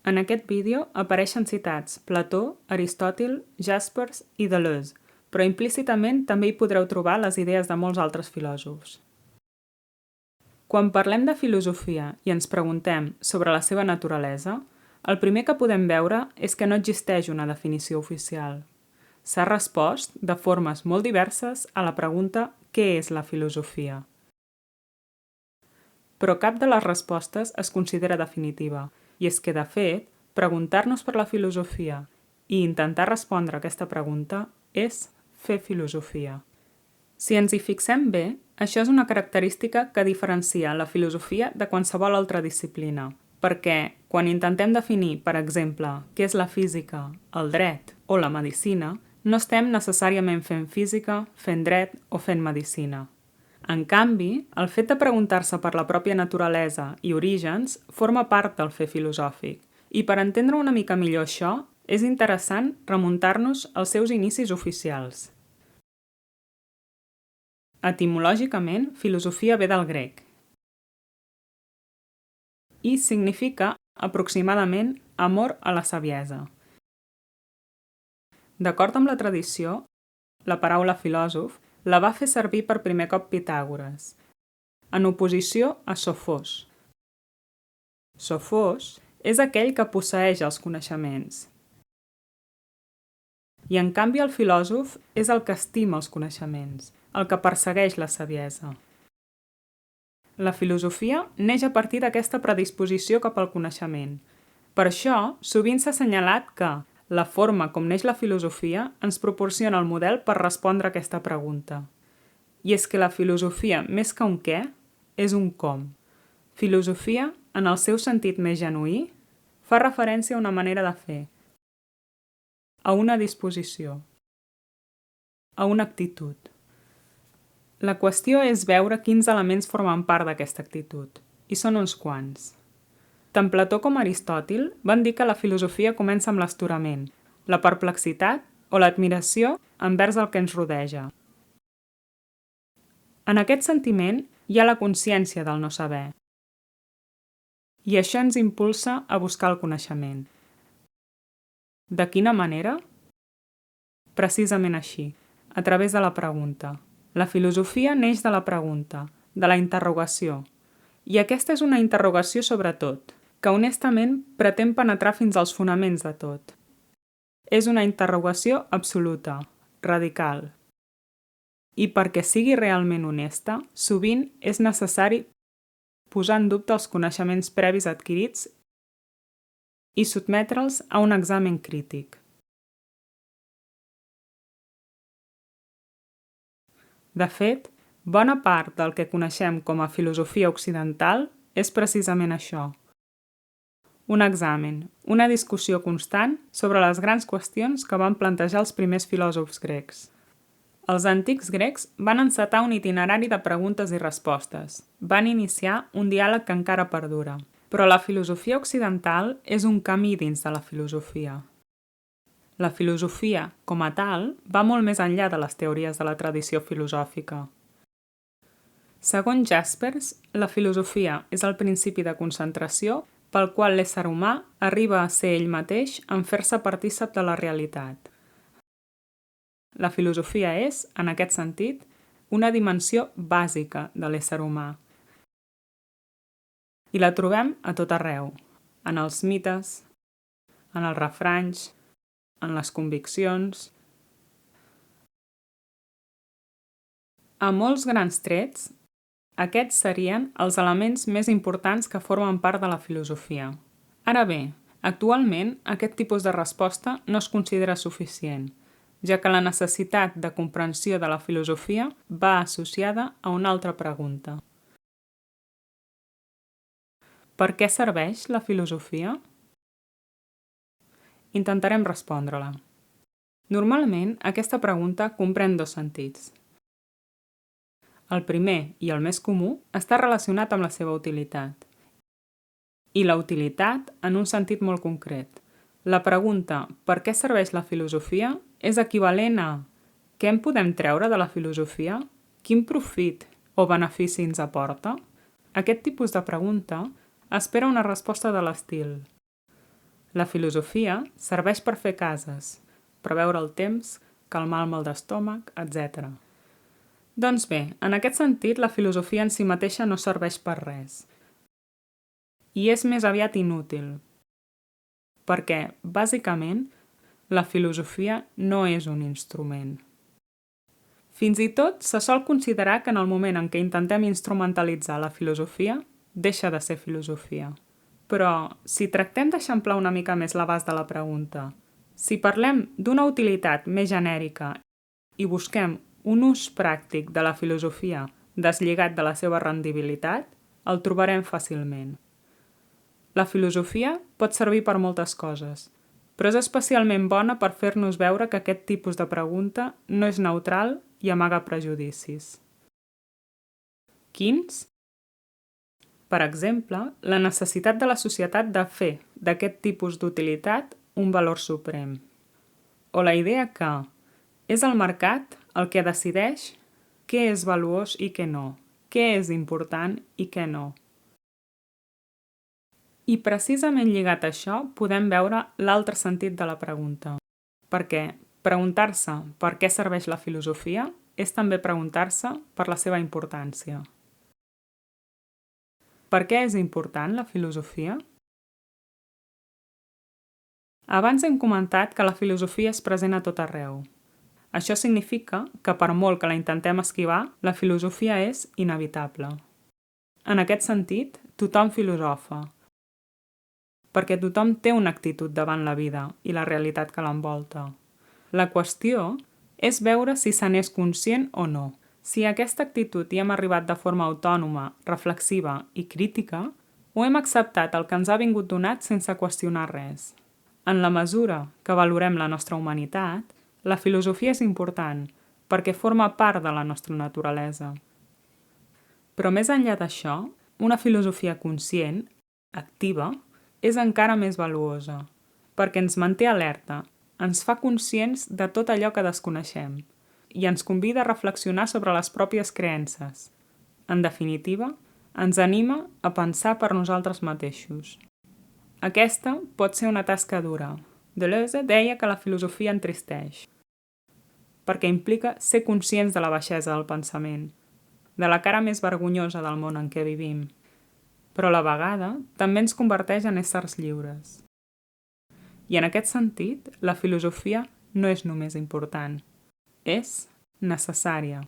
En aquest vídeo apareixen citats Plató, Aristòtil, Jaspers i Deleuze, però implícitament també hi podreu trobar les idees de molts altres filòsofs. Quan parlem de filosofia i ens preguntem sobre la seva naturalesa, el primer que podem veure és que no existeix una definició oficial. S'ha respost de formes molt diverses a la pregunta «Què és la filosofia?». Però cap de les respostes es considera definitiva, i és que, de fet, preguntar-nos per la filosofia i intentar respondre a aquesta pregunta és fer filosofia. Si ens hi fixem bé, això és una característica que diferencia la filosofia de qualsevol altra disciplina, perquè quan intentem definir, per exemple, què és la física, el dret o la medicina, no estem necessàriament fent física, fent dret o fent medicina. En canvi, el fet de preguntar-se per la pròpia naturalesa i orígens forma part del fer filosòfic, i per entendre una mica millor això, és interessant remuntar-nos als seus inicis oficials. Etimològicament, filosofia ve del grec i significa aproximadament amor a la saviesa. D'acord amb la tradició, la paraula filòsof la va fer servir per primer cop Pitàgores, en oposició a Sofós. Sofós és aquell que posseeix els coneixements. I en canvi el filòsof és el que estima els coneixements, el que persegueix la saviesa. La filosofia neix a partir d'aquesta predisposició cap al coneixement. Per això, sovint s'ha assenyalat que la forma com neix la filosofia ens proporciona el model per respondre a aquesta pregunta. I és que la filosofia, més que un què, és un com. Filosofia, en el seu sentit més genuí, fa referència a una manera de fer, a una disposició, a una actitud. La qüestió és veure quins elements formen part d'aquesta actitud, i són uns quants. Tant Plató com Aristòtil van dir que la filosofia comença amb l'astorament, la perplexitat o l'admiració envers el que ens rodeja. En aquest sentiment hi ha la consciència del no saber, i això ens impulsa a buscar el coneixement. De quina manera? Precisament així, a través de la pregunta. La filosofia neix de la pregunta, de la interrogació. I aquesta és una interrogació sobre tot, que honestament pretén penetrar fins als fonaments de tot. És una interrogació absoluta, radical. I perquè sigui realment honesta, sovint és necessari posar en dubte els coneixements previs adquirits i sotmetre'ls a un examen crític. De fet, bona part del que coneixem com a filosofia occidental és precisament això. Un examen, una discussió constant sobre les grans qüestions que van plantejar els primers filòsofs grecs. Els antics grecs van encetar un itinerari de preguntes i respostes. Van iniciar un diàleg que encara perdura. Però la filosofia occidental és un camí dins de la filosofia. La filosofia, com a tal, va molt més enllà de les teories de la tradició filosòfica. Segons Jaspers, la filosofia és el principi de concentració pel qual l'ésser humà arriba a ser ell mateix en fer-se partícip de la realitat. La filosofia és, en aquest sentit, una dimensió bàsica de l'ésser humà. I la trobem a tot arreu, en els mites, en els refranys, en les conviccions. A molts grans trets, aquests serien els elements més importants que formen part de la filosofia. Ara bé, actualment aquest tipus de resposta no es considera suficient, ja que la necessitat de comprensió de la filosofia va associada a una altra pregunta. Per què serveix la filosofia? Intentarem respondre-la. Normalment, aquesta pregunta comprèn dos sentits. El primer, i el més comú, està relacionat amb la seva utilitat. I la utilitat en un sentit molt concret. La pregunta «Per què serveix la filosofia?» és equivalent a «Què en podem treure de la filosofia? Quin profit o benefici ens aporta?» Aquest tipus de pregunta espera una resposta de l'estil La filosofia serveix per fer cases, preveure el temps, calmar el mal d'estómac, etc. Doncs bé, en aquest sentit, la filosofia en si mateixa no serveix per res. I és més aviat inútil, perquè, bàsicament, la filosofia no és un instrument. Fins i tot se sol considerar que en el moment en què intentem instrumentalitzar la filosofia, deixa de ser filosofia. Però, si tractem d'eixamplar una mica més l'abast de la pregunta, si parlem d'una utilitat més genèrica i busquem un ús pràctic de la filosofia deslligat de la seva rendibilitat, el trobarem fàcilment. La filosofia pot servir per moltes coses, però és especialment bona per fer-nos veure que aquest tipus de pregunta no és neutral i amaga prejudicis. Quins? Per exemple, la necessitat de la societat de fer d'aquest tipus d'utilitat un valor suprem. O la idea que és el mercat el que decideix què és valuós i què no, què és important i què no. I precisament lligat a això podem veure l'altre sentit de la pregunta, perquè preguntar-se per què serveix la filosofia és també preguntar-se per la seva importància. Per què és important la filosofia? Abans hem comentat que la filosofia és present a tot arreu. Això significa que per molt que la intentem esquivar, la filosofia és inevitable. En aquest sentit, tothom filosofa, perquè tothom té una actitud davant la vida i la realitat que l'envolta. La qüestió és veure si se n'és conscient o no. Si a aquesta actitud hi hem arribat de forma autònoma, reflexiva i crítica, o hem acceptat el que ens ha vingut donat sense qüestionar res. En la mesura que valorem la nostra humanitat, la filosofia és important, perquè forma part de la nostra naturalesa. Però més enllà d'això, una filosofia conscient, activa, és encara més valuosa, perquè ens manté alerta, ens fa conscients de tot allò que desconeixem i ens convida a reflexionar sobre les pròpies creences. En definitiva, ens anima a pensar per nosaltres mateixos. Aquesta pot ser una tasca dura. Deleuze deia que la filosofia entristeix, perquè implica ser conscients de la baixesa del pensament, de la cara més vergonyosa del món en què vivim, però a la vegada també ens converteix en éssers lliures. I en aquest sentit, la filosofia no és només important, és necessària.